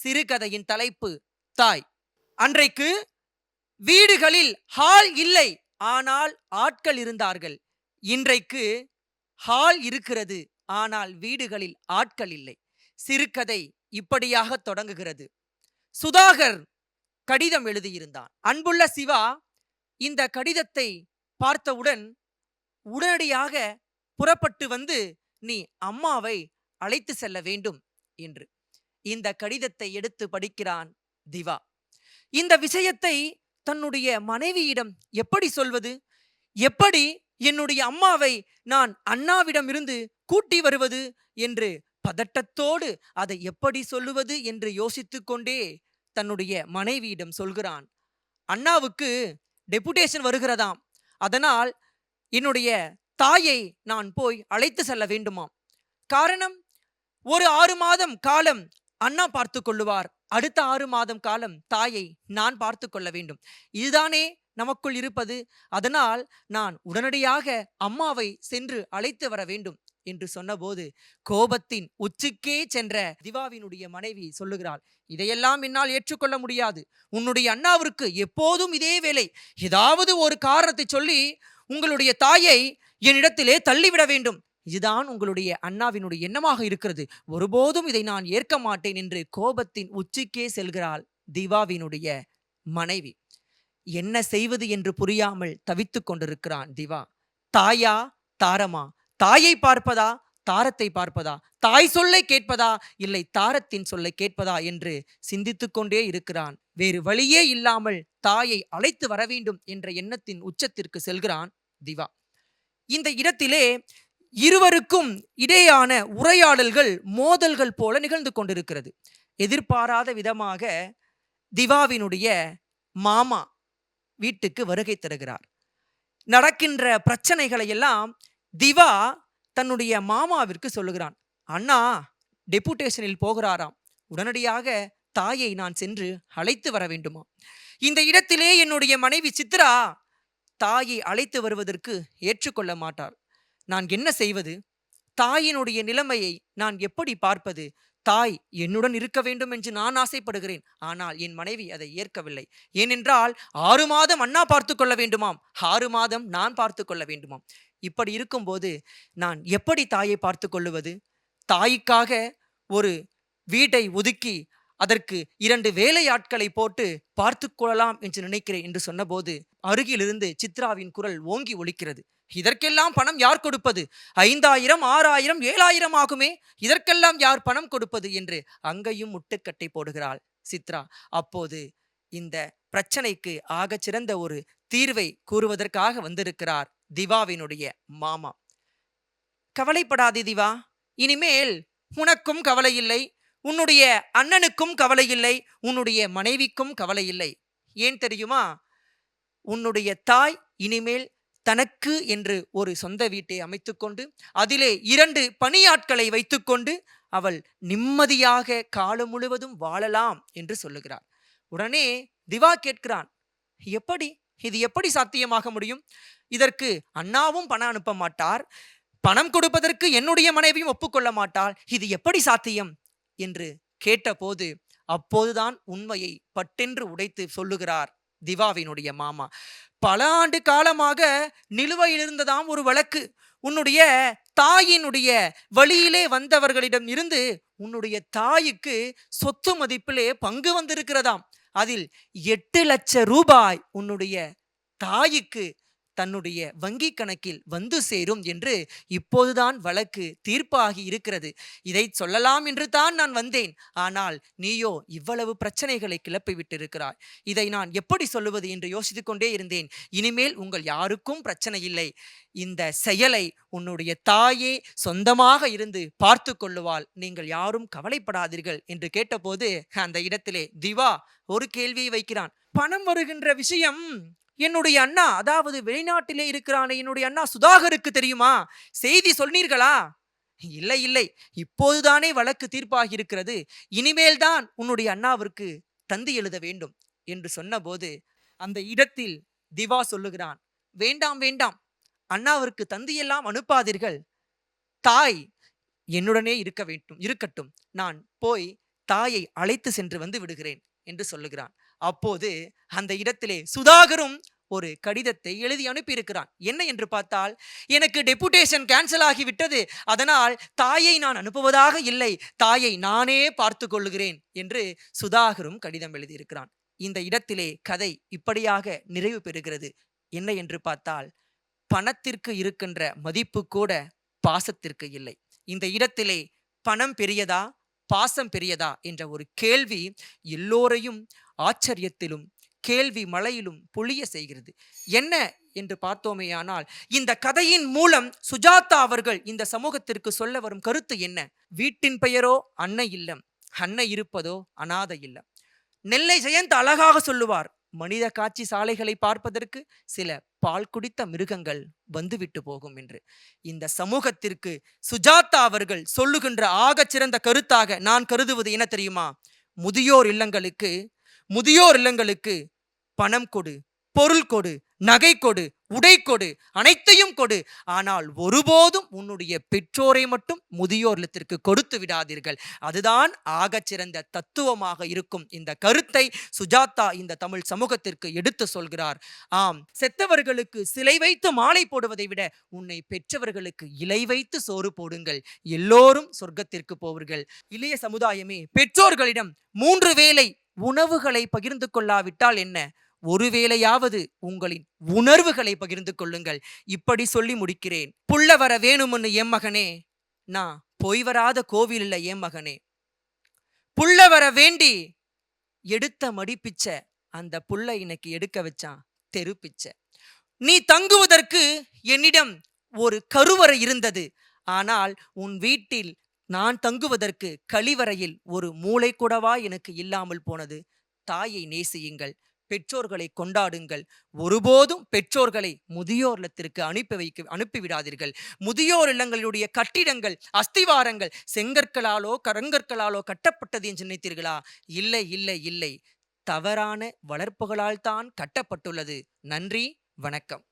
சிறுகதையின் தலைப்பு தாய். அன்றைக்கு வீடுகளில் ஹால் இல்லை, ஆனால் ஆட்கள் இருந்தார்கள். இன்றைக்கு ஹால் இருக்கிறது, ஆனால் வீடுகளில் ஆட்கள் இல்லை. சிறுகதை இப்படியாக தொடங்குகிறது. சுதாகர் கடிதம் எழுதியிருந்தான். அன்புள்ள சிவா இந்த கடிதத்தை பார்த்தவுடன் உடனடியாக புறப்பட்டு வந்து நீ அம்மாவை அழைத்து செல்ல வேண்டும் என்று இந்த கடிதத்தை எடுத்து படிக்கிறான் திவா. இந்த விஷயத்தை தன்னுடைய மனைவியிடம் எப்படி சொல்வது? எப்படி என்னுடைய அம்மாவை நான் அண்ணாவிடமிருந்து கூட்டி வருவது என்று பதட்டத்தோடு அதை எப்படி சொல்லுவது என்று யோசித்துக் கொண்டே தன்னுடைய மனைவியிடம் சொல்கிறான். அண்ணாவுக்கு டெபுடேஷன் வருகிறதாம். அதனால் என்னுடைய தாயை நான் போய் அழைத்து செல்ல வேண்டுமாம். காரணம், ஒரு 6 மாதம் காலம் அண்ணா பார்த்து கொள்ளுவார், அடுத்த 6 மாதம் காலம் தாயை நான் பார்த்து கொள்ள வேண்டும். இதுதானே நமக்குள் இருப்பது. அதனால் நான் உடனடியாக அம்மாவை சென்று அழைத்து வர வேண்டும் என்று சொன்னபோது கோபத்தின் உச்சிக்கே சென்ற திவாவினுடைய மனைவி சொல்லுகிறாள், இதையெல்லாம் என்னால் ஏற்றுக்கொள்ள முடியாது. உன்னுடைய அண்ணாவிற்கு எப்போதும் இதே வேலை. ஏதாவது ஒரு காரணத்தை சொல்லி உங்களுடைய தாயை என்னிடத்திலே தள்ளிவிட வேண்டும். இதுதான் உங்களுடைய அண்ணாவினுடைய எண்ணமாக இருக்கிறது. ஒருபோதும் இதை நான் ஏற்க மாட்டேன் என்று கோபத்தின் உச்சிக்கே செல்கிறாள் திவாவினுடைய மனைவி. என்ன செய்வது என்று புரியாமல் தவித்துக் கொண்டிருக்கிறான் திவா. தாயா தாரமா? தாயை பார்ப்பதா தாரத்தை பார்ப்பதா? தாய் சொல்லை கேட்பதா இல்லை தாரத்தின் சொல்லை கேட்பதா என்று சிந்தித்துக் கொண்டே இருக்கிறான். வேறு வழியே இல்லாமல் தாயை அழைத்து வர வேண்டும் என்ற எண்ணத்தின் உச்சத்திற்கு செல்கிறான் திவா. இந்த இடத்திலே இருவருக்கும் இடையான உரையாடல்கள் மோதல்கள் போல நிகழ்ந்து கொண்டிருக்கிறது. எதிர்பாராத விதமாக திவாவினுடைய மாமா வீட்டுக்கு வருகை தருகிறார். நடக்கின்ற பிரச்சனைகளை எல்லாம் திவா தன்னுடைய மாமாவிற்கு சொல்லுகிறான். அண்ணா டெபுடேஷனில் போகிறாராம், உடனடியாக தாயை நான் சென்று அழைத்து வர வேண்டுமா? இந்த இடத்திலே என்னுடைய மனைவி சித்ரா தாயை அழைத்து வருவதற்கு ஏற்றுக்கொள்ள மாட்டார். நான் என்ன செய்வது? தாயினுடைய நிலைமையை நான் எப்படி பார்ப்பது? தாய் என்னுடன் இருக்க வேண்டும் என்று நான் ஆசைப்படுகிறேன். ஆனால் என் மனைவி அதை ஏற்கவில்லை. ஏனென்றால் 6 மாதம் அண்ணா பார்த்து கொள்ள வேண்டுமாம், 6 மாதம் நான் பார்த்து கொள்ள வேண்டுமாம். இப்படி இருக்கும்போது நான் எப்படி தாயை பார்த்து கொள்ளுவது? தாய்க்காக ஒரு வீட்டை ஒதுக்கி அதற்கு 2 வேலையாட்களை போட்டு பார்த்து கொள்ளலாம் என்று நினைக்கிறேன் என்று சொன்னபோது அருகிலிருந்து சித்ராவின் குரல் ஓங்கி ஒலிக்கிறது. இதற்கெல்லாம் பணம் யார் கொடுப்பது? 5000, 6000, 7000 ஆகுமே, இதற்கெல்லாம் யார் பணம் கொடுப்பது என்று அங்கேயும் முட்டுக்கட்டை போடுகிறாள் சித்ரா. அப்போது இந்த பிரச்சனைக்கு ஆக சிறந்த ஒரு தீர்வை கூறுவதற்காக வந்திருக்கிறார் திவாவினுடைய மாமா. கவலைப்படாதே திவா, இனிமேல் உனக்கும் கவலை இல்லை, உன்னுடைய அண்ணனுக்கும் கவலை இல்லை, உன்னுடைய மனைவிக்கும் கவலை இல்லை. ஏன் தெரியுமா? உன்னுடைய தாய் இனிமேல் தனக்கு என்று ஒரு சொந்த வீட்டை அமைத்துக்கொண்டு அதிலே 2 பணியாட்களை வைத்துக்கொண்டு அவள் நிம்மதியாக காலம் முழுவதும் வாழலாம் என்று சொல்லுகிறார். உடனே திவா கேட்கிறான், இது எப்படி சாத்தியமாக முடியும்? இதற்கு அண்ணாவும் பணம் அனுப்ப மாட்டார், பணம் கொடுப்பதற்கு என்னுடைய மனைவியும் ஒப்புக்கொள்ள மாட்டாள், இது எப்படி சாத்தியம் என்று கேட்டபோது அப்போதுதான் உண்மையை பட்டென்று உடைத்து சொல்லுகிறார் திவாவினுடைய மாமா. பல ஆண்டு காலமாக நிலுவையில் இருந்ததாம் ஒரு வழக்கு. உன்னுடைய தாயினுடைய வழியிலே வந்தவர்களிடம் இருந்து உன்னுடைய தாய்க்கு சொத்து மதிப்பிலே பங்கு வந்திருக்கிறதாம். அதில் 8 லட்சம் ரூபாய் உன்னுடைய தாய்க்கு தன்னுடைய வங்கி கணக்கில் வந்து சேரும் என்று இப்போதுதான் வழக்கு தீர்ப்பாகி இருக்கிறது. இதை சொல்லலாம் என்று தான் நான் வந்தேன். ஆனால் நீயோ இவ்வளவு பிரச்சனைகளை கிளப்பி விட்டிருக்கிறாய். இதை நான் எப்படி சொல்லுவது என்று யோசித்துக் கொண்டே இருந்தேன். இனிமேல் உங்கள் யாருக்கும் பிரச்சனை இல்லை. இந்த செயலை உன்னுடைய தாயே சொந்தமாக இருந்து பார்த்து கொள்ளுவாள். நீங்கள் யாரும் கவலைப்படாதீர்கள் என்று கேட்டபோது அந்த இடத்திலே திவா ஒரு கேள்வியை வைக்கிறான். பணம் வருகின்ற விஷயம் என்னுடைய அண்ணா, அதாவது வெளிநாட்டிலே இருக்கிறானே என்னுடைய அண்ணா சுதாகருக்கு தெரியுமா? செய்தி சொன்னீர்களா? இல்லை, இப்போதுதானே வழக்கு தீர்ப்பாகி இருக்கிறது, இனிமேல் தான் உன்னுடைய அண்ணாவிற்கு தந்தி எழுத வேண்டும் என்று சொன்னபோது அந்த இடத்தில் திவா சொல்லுகிறான், வேண்டாம், அண்ணாவிற்கு தந்தியெல்லாம் அனுப்பாதீர்கள், தாய் என்னுடனே இருக்கட்டும். நான் போய் தாயை அழைத்து சென்று வந்து விடுகிறேன் என்று சொல்லுகிறான். அப்போது அந்த இடத்திலே சுதாகரும் ஒரு கடிதத்தை எழுதி அனுப்பியிருக்கிறான். என்ன என்று பார்த்தால், எனக்கு டெபுடேஷன் கேன்சல் ஆகிவிட்டது, அதனால் தாயை நான் அனுப்புவதாக இல்லை, தாயை நானே பார்த்து கொள்ளுகிறேன் என்று சுதாகரும் கடிதம் எழுதியிருக்கிறான். இந்த இடத்திலே கதை இப்படியாக நிறைவு பெறுகிறது. என்ன என்று பார்த்தால், பணத்திற்கு இருக்கின்ற மதிப்பு கூட பாசத்திற்கு இல்லை. இந்த இடத்திலே பணம் பெரியதா பாசம் பெரியதா என்ற ஒரு கேள்வி எல்லோரையும் ஆச்சரியத்திலும் கேள்வி மலையிலும் பொழிய செய்கிறது. என்ன என்று பார்த்தோமேயானால், இந்த கதையின் மூலம் சுஜாதா அவர்கள் இந்த சமூகத்திற்கு சொல்ல வரும் கருத்து என்ன? வீட்டின் பெயரோ அன்னை இல்லம், அன்னை இருப்பதோ அநாத இல்லம். நெல்லை ஜெயந்த் அழகாக சொல்லுவார், மனித காட்சி சாலைகளை பார்ப்பதற்கு சில பால் குடித்த மிருகங்கள் வந்துவிட்டு போகும் என்று. இந்த சமூகத்திற்கு சுஜாதா அவர்கள் சொல்லுகின்ற ஆகச் சிறந்த கருத்தாக நான் கருதுவது என்ன தெரியுமா? முதியோர் இல்லங்களுக்கு பணம் கொடு, பொருள் கொடு, நகை கொடு, உடை கொடு, அனைத்தையும் கொடு, ஆனால் ஒருபோதும் உன்னுடைய பெற்றோரை மட்டும் முதியோர் இல்லத்திற்கு கொடுத்து விடாதீர்கள். அதுதான் ஆகச்சிறந்த தத்துவமாக இருக்கும். இந்த கருத்தை சுஜாதா இந்த தமிழ் சமூகத்திற்கு எடுத்து சொல்கிறார். ஆம், செத்தவர்களுக்கு சிலை வைத்து மாலை போடுவதை விட உன்னை பெற்றவர்களுக்கு இலை வைத்து சோறு போடுங்கள், எல்லோரும் சொர்க்கத்திற்கு போவர்கள். இளைய சமுதாயமே, பெற்றோர்களிடம் 3 வேளை உணவுகளை பகிர்ந்து கொள்ளாவிட்டால் என்ன, ஒருவேளையாவது உங்களின் உணர்வுகளை பகிர்ந்து கொள்ளுங்கள். இப்படி சொல்லி முடிக்கிறேன். புள்ள வர வேணும்னு என் மகனே, நான் போய் வராத கோவில் இல்லை என் மகனே. புள்ள வர வேண்டி எடுத்த மடிப்பிச்ச அந்த புள்ள இன்னைக்கு எடுக்க வச்சான் தெருப்பிச்ச. நீ தங்குவதற்கு என்னிடம் ஒரு கருவறை இருந்தது, ஆனால் உன் வீட்டில் நான் தங்குவதற்கு கழிவறையில் ஒரு மூளை கூடவா எனக்கு இல்லாமல் போனது. தாயை நேசியுங்கள், பெற்றோர்களை கொண்டாடுங்கள். ஒருபோதும் பெற்றோர்களை முதியோர் இல்லத்திற்கு அனுப்பிவிடாதீர்கள். முதியோர் இல்லங்களுடைய கட்டிடங்கள், அஸ்திவாரங்கள் செங்கற்களாலோ கருங்கற்களாலோ கட்டப்பட்டது என்று நினைத்தீர்களா? இல்லை இல்லை இல்லை, தவறான வளர்ப்புகளால் தான் கட்டப்பட்டுள்ளது. நன்றி, வணக்கம்.